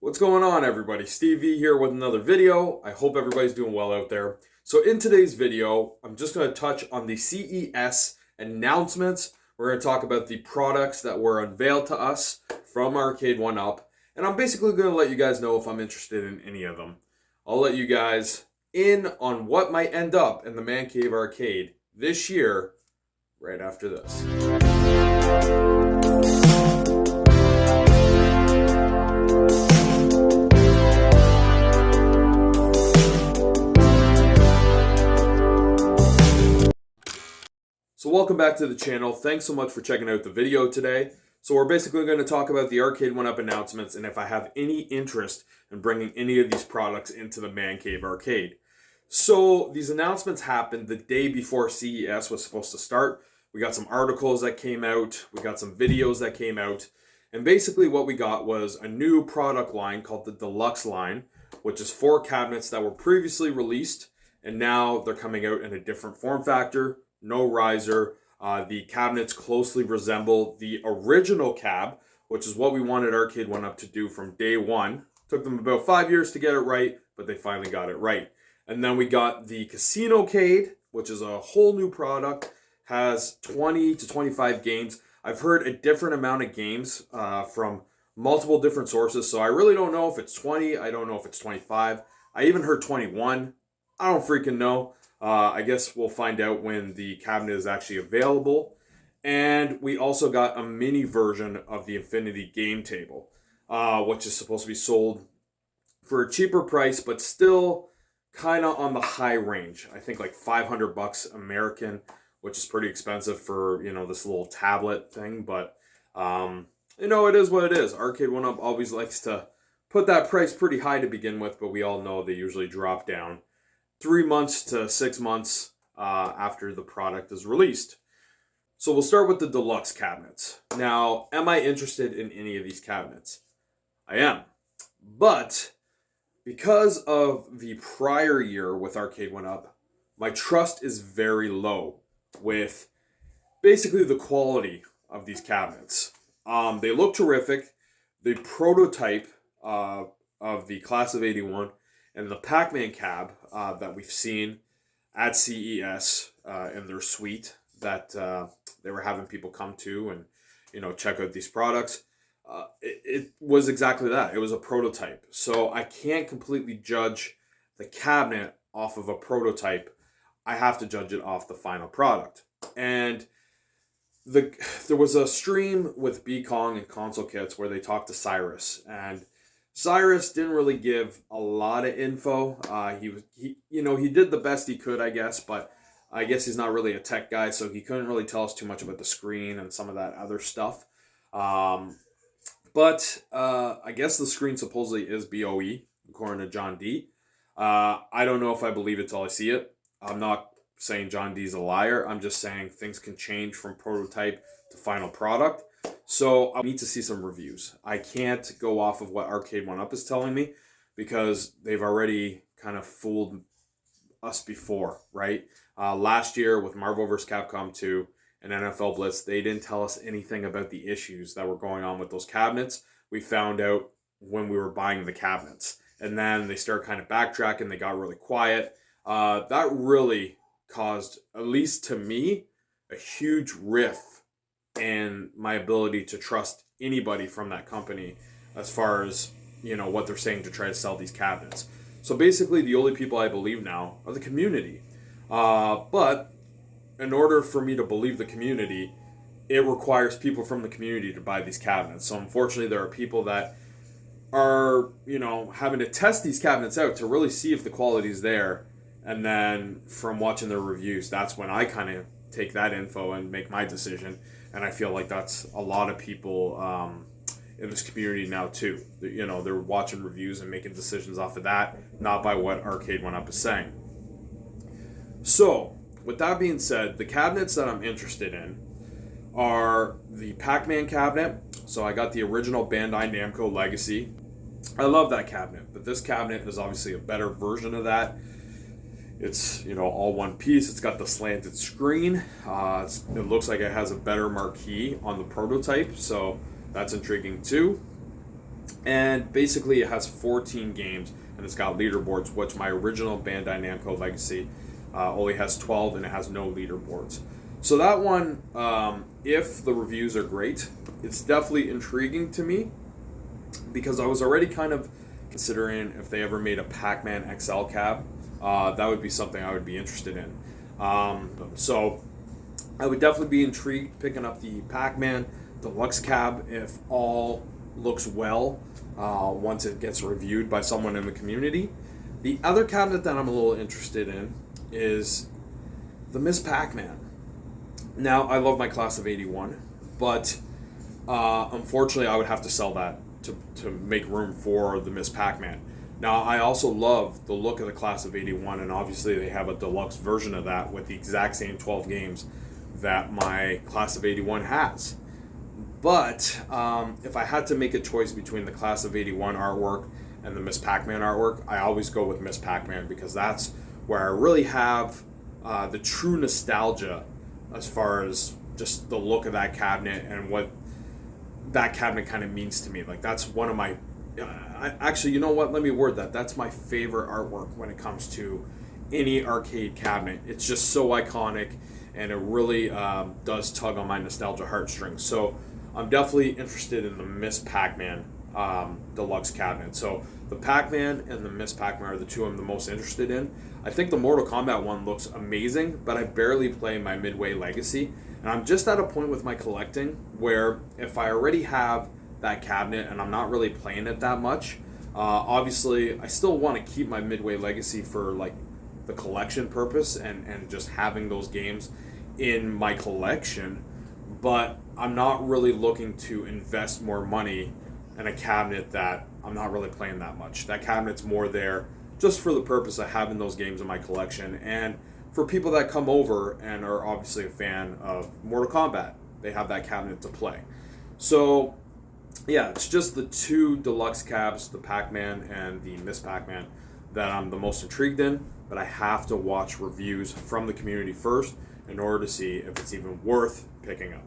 What's going on, everybody? Steve V here with another video. I hope everybody's doing well out there. So in today's video, I'm just going to touch on the CES announcements. We're going to talk about the products that were unveiled to us from Arcade1Up, and I'm basically going to let you guys know if I'm interested in any of them. I'll let you guys in on what might end up in the Man Cave Arcade this year right after this. So welcome back to the channel. Thanks so much for checking out the video today. So we're basically going to talk about the Arcade1Up announcements and if I have any interest in bringing any of these products into the Man Cave Arcade. So these announcements happened the day before CES was supposed to start. We got some articles that came out. We got some videos that came out. And basically what we got was a new product line called the Deluxe line, which is 4 cabinets that were previously released. And now they're coming out in a different form factor. No riser. The cabinets closely resemble the original cab, which is what we wanted Arcade1Up to do from day one. Took them about 5 years to get it right, but they finally got it right. And then we got the CasinoCade, which is a whole new product, has 20 to 25 games. I've heard a different amount of games from multiple different sources, so I really don't know if it's 20. I don't know if it's 25. I even heard 21. I don't freaking know. I guess we'll find out when the cabinet is actually available. And we also got a mini version of the Infinity game table, which is supposed to be sold for a cheaper price, but still kind of on the high range. I think like $500 American, which is pretty expensive for, this little tablet thing. But, it is what it is. Arcade1Up always likes to put that price pretty high to begin with, but we all know they usually drop down 3 months to 6 months after the product is released. So we'll start with the deluxe cabinets. Now, am I interested in any of these cabinets? I am. But because of the prior year with Arcade1Up, my trust is very low with basically the quality of these cabinets. They look terrific. The prototype of the class of 81 and the Pac-Man cab that we've seen at CES in their suite that they were having people come to and check out these products. It was exactly that. It was a prototype. So I can't completely judge the cabinet off of a prototype. I have to judge it off the final product. And there was a stream with B-Kong and Console Kits where they talked to Cyrus, and Cyrus didn't really give a lot of info. He did the best he could, I guess, but I guess he's not really a tech guy, so he couldn't really tell us too much about the screen and some of that other stuff. But I guess the screen supposedly is BOE, according to John D. I don't know if I believe it till I see it. I'm not saying John D's a liar. I'm just saying things can change from prototype to final product. So I need to see some reviews. I can't go off of what Arcade1Up is telling me because they've already kind of fooled us before, right? Last year with Marvel vs. Capcom 2 and NFL Blitz, they didn't tell us anything about the issues that were going on with those cabinets. We found out when we were buying the cabinets. And then they started kind of backtracking. They got really quiet. That really caused, at least to me, a huge rift in my ability to trust anybody from that company as far as, what they're saying to try to sell these cabinets. So basically the only people I believe now are the community. But in order for me to believe the community, it requires people from the community to buy these cabinets. So unfortunately there are people that are, having to test these cabinets out to really see if the quality is there. And then from watching their reviews, that's when I kind of take that info and make my decision. And I feel like that's a lot of people in this community now too. They're watching reviews and making decisions off of that, not by what Arcade1Up is saying. So, with that being said, the cabinets that I'm interested in are the Pac-Man cabinet. So I got the original Bandai Namco Legacy. I love that cabinet, but this cabinet is obviously a better version of that. It's, all one piece. It's got the slanted screen. It looks like it has a better marquee on the prototype, so that's intriguing too. And basically it has 14 games, and it's got leaderboards, which my original Bandai Namco Legacy only has 12, and it has no leaderboards. So that one, if the reviews are great, it's definitely intriguing to me, because I was already kind of considering if they ever made a Pac-Man XL cab, that would be something I would be interested in. So I would definitely be intrigued picking up the Pac-Man Deluxe cab if all looks well once it gets reviewed by someone in the community. The other cabinet that I'm a little interested in is the Miss Pac-Man. Now, I love my class of 81, but unfortunately I would have to sell that to make room for the Miss Pac-Man. Now, I also love the look of the class of 81, and obviously they have a deluxe version of that with the exact same 12 games that my class of 81 has. But if I had to make a choice between the class of 81 artwork and the Miss Pac-Man artwork, I always go with Miss Pac-Man, because that's where I really have the true nostalgia as far as just the look of that cabinet and what that cabinet kind of means to me. Like, that's one of my actually, you know what, let me word that, that's my favorite artwork when it comes to any arcade cabinet. It's just so iconic, and it really does tug on my nostalgia heartstrings. So I'm definitely interested in the Miss Pac-Man deluxe cabinet. So the Pac-Man and the Miss Pac-Man are the two I'm the most interested in. I think the Mortal Kombat one looks amazing, but I barely play my Midway Legacy. And I'm just at a point with my collecting where if I already have that cabinet and I'm not really playing it that much, obviously I still want to keep my Midway Legacy for like the collection purpose and just having those games in my collection, but I'm not really looking to invest more money in a cabinet that I'm not really playing that much. That cabinet's more there just for the purpose of having those games in my collection, and for people that come over and are obviously a fan of Mortal Kombat, they have that cabinet to play. So yeah, it's just the two deluxe cabs, the Pac-Man and the Miss Pac-Man, that I'm the most intrigued in, but I have to watch reviews from the community first in order to see if it's even worth picking up.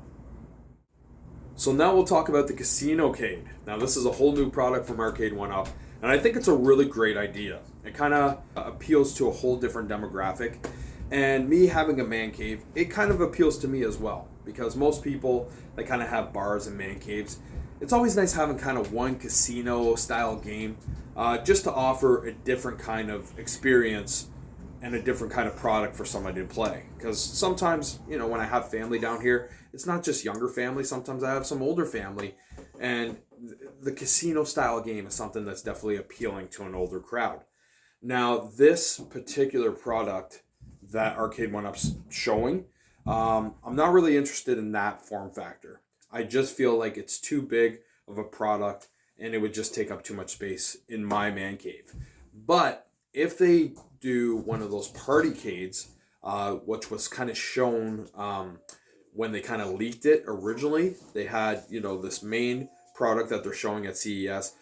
So now we'll talk about the CasinoCade. Now this is a whole new product from Arcade1Up, and I think it's a really great idea. It kind of appeals to a whole different demographic, and me having a man cave, it kind of appeals to me as well, because most people that kind of have bars and man caves, it's always nice having kind of one casino style game, just to offer a different kind of experience and a different kind of product for somebody to play. Because sometimes, you know, when I have family down here, it's not just younger family, sometimes I have some older family, and the casino style game is something that's definitely appealing to an older crowd. Now, this particular product that Arcade1Up's showing, I'm not really interested in that form factor. I just feel like it's too big of a product, and it would just take up too much space in my man cave. But if they do one of those party cades, which was kind of shown when they kind of leaked it originally, they had, you know, this main product that they're showing at CES.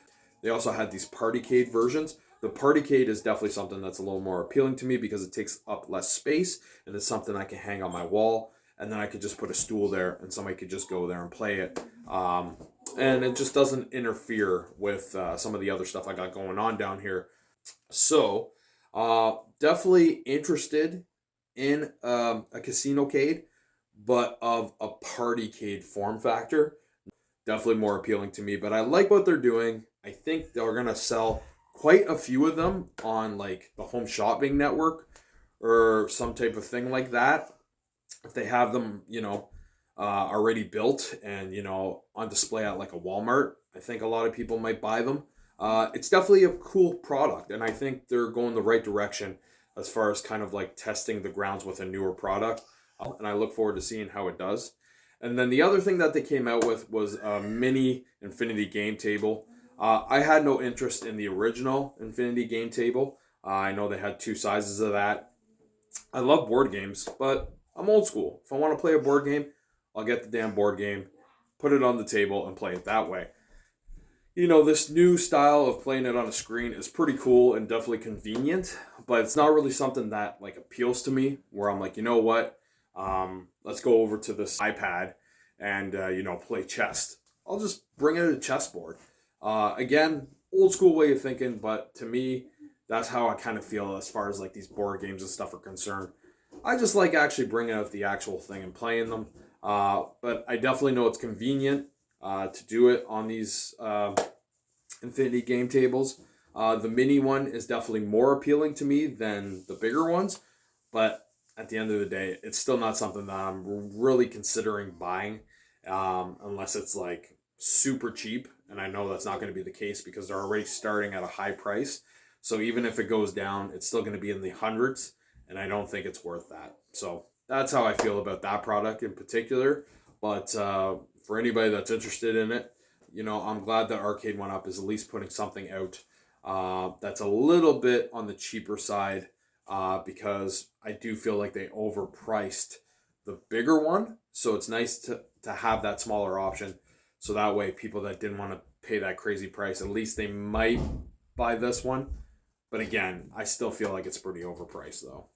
They also had these party cade versions. The party cade is definitely something that's a little more appealing to me because it takes up less space, and it's something I can hang on my wall, and then I could just put a stool there and somebody could just go there and play it. And it just doesn't interfere with some of the other stuff I got going on down here. So definitely interested in a CasinoCade, but of a partycade form factor. Definitely more appealing to me, but I like what they're doing. I think they're going to sell quite a few of them on like the home shopping network or some type of thing like that. If they have them, you know, already built and, you know, on display at like a Walmart, I think a lot of people might buy them. It's definitely a cool product, and I think they're going the right direction as far as kind of like testing the grounds with a newer product, and I look forward to seeing how it does. And then the other thing that they came out with was a mini Infinity game table. I had no interest in the original Infinity game table. I know they had two sizes of that. I love board games, but I'm old school. If I want to play a board game, I'll get the damn board game, put it on the table, and play it that way. You know, this new style of playing it on a screen is pretty cool and definitely convenient, but it's not really something that like appeals to me, where I'm like, you know what, let's go over to this iPad and, you know, play chess. I'll just bring it a chessboard. Again, old school way of thinking, but to me, that's how I kind of feel as far as like these board games and stuff are concerned. I just like actually bringing out the actual thing and playing them. But I definitely know it's convenient to do it on these Infinity game tables. The mini one is definitely more appealing to me than the bigger ones, but at the end of the day, it's still not something that I'm really considering buying unless it's like super cheap. And I know that's not going to be the case because they're already starting at a high price. So even if it goes down, it's still going to be in the hundreds, and I don't think it's worth that. So that's how I feel about that product in particular. But for anybody that's interested in it, I'm glad that Arcade1Up is at least putting something out that's a little bit on the cheaper side because I do feel like they overpriced the bigger one. So it's nice to have that smaller option. So that way, people that didn't want to pay that crazy price, at least they might buy this one. But again, I still feel like it's pretty overpriced though.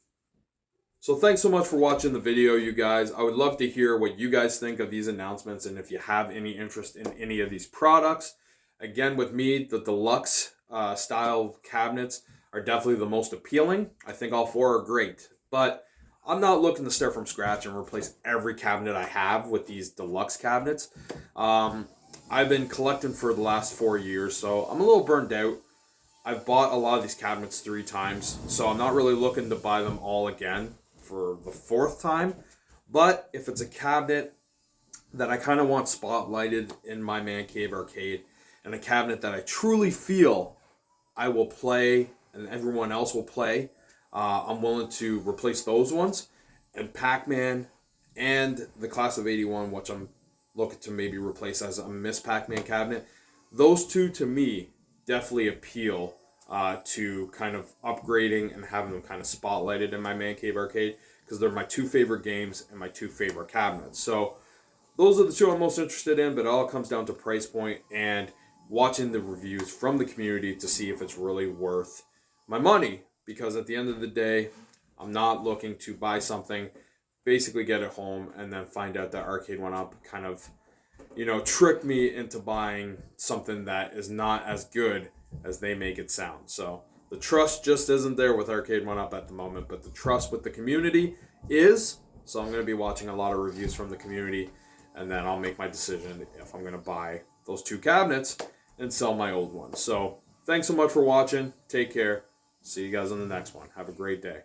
So thanks so much for watching the video, you guys. I would love to hear what you guys think of these announcements and if you have any interest in any of these products. Again, with me, the deluxe style cabinets are definitely the most appealing. I think all four are great, but I'm not looking to start from scratch and replace every cabinet I have with these deluxe cabinets. I've been collecting for the last 4 years, so I'm a little burned out. I've bought a lot of these cabinets 3 times, so I'm not really looking to buy them all again for the 4th time. But if it's a cabinet that I kind of want spotlighted in my man cave arcade, and a cabinet that I truly feel I will play and everyone else will play, I'm willing to replace those ones. And Pac-Man and the Class of 81, which I'm looking to maybe replace as a Miss Pac-Man cabinet, those two to me definitely appeal to kind of upgrading and having them kind of spotlighted in my man cave arcade because they're my 2 favorite games and my 2 favorite cabinets. So those are the 2 I'm most interested in, but it all comes down to price point and watching the reviews from the community to see if it's really worth my money, because at the end of the day, I'm not looking to buy something, basically get it home, and then find out that Arcade1Up kind of tricked me into buying something that is not as good as they make it sound. So the trust just isn't there with Arcade1Up at the moment, but the trust with the community is. So I'm going to be watching a lot of reviews from the community, and then I'll make my decision if I'm going to buy those 2 cabinets and sell my old ones. So thanks so much for watching. Take care. See you guys on the next one. Have a great day.